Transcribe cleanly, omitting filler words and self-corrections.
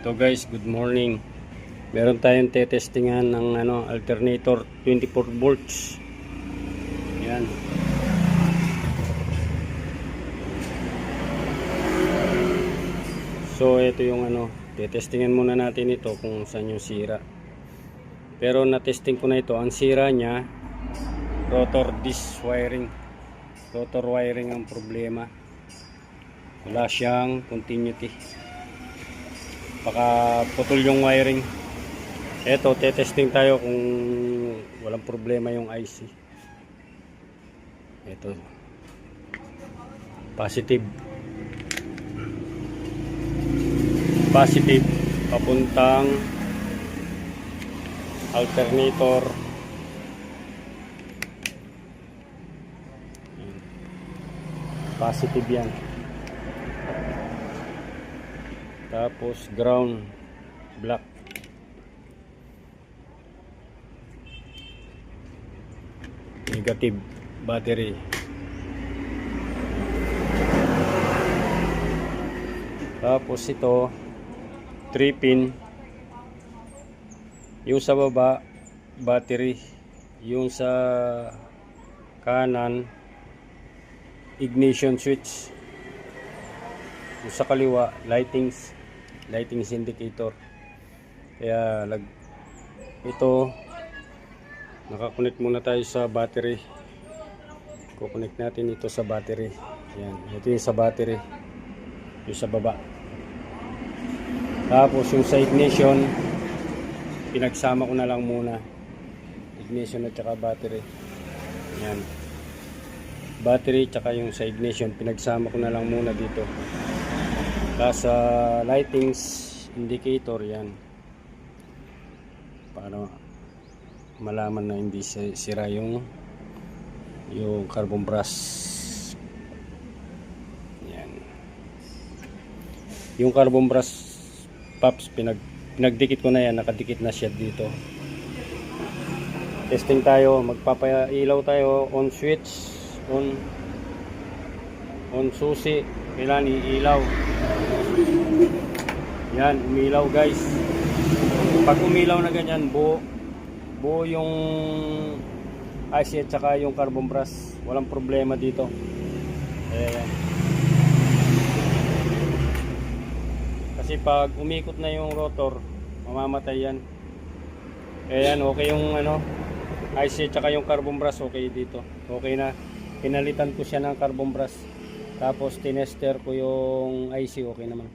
So guys, good morning. Meron tayong testingan ng alternator 24 volts. Yan. So ito yung testingan muna natin ito kung saan yung sira. Pero na-testing ko na ito, ang sira niya rotor disc wiring. Rotor wiring ang problema. Wala siyang continuity. Baka putol yung wiring. Eto, testing tayo kung walang problema yung IC. Eto, positive papuntang alternator. Positive yan. Tapos ground black. Negative battery. Tapos ito 3 pin. Yung sa baba battery, yung sa kanan ignition switch, yung sa kaliwa lighting indicator. Kaya ito nakakonect muna tayo sa battery. Kukonect natin ito sa battery. Yan, ito yung sa battery, yung sa baba. Tapos yung sa ignition pinagsama ko na lang muna, ignition at saka battery. Yan, battery tsaka yung sa ignition pinagsama ko na lang muna dito. Tapos sa lighting indicator, yan, para malaman na hindi sira yung carbon brush. Yan, yung carbon brush pops pinagdikit ko na yan, nakadikit na siya dito. Testing tayo, magpapailaw tayo, on switch, on susi, kailan iilaw. Yan, umilaw guys. Pag umilaw na ganyan, buo yung IC at saka yung carbon brush, walang problema dito. Ayan. Kasi pag umikot na yung rotor, mamamatay yan. Ayan, okay yung IC at saka yung carbon brush, okay dito. Okay na. Pinalitan ko siya ng carbon brush. Tapos tinester ko yung IC, okay naman.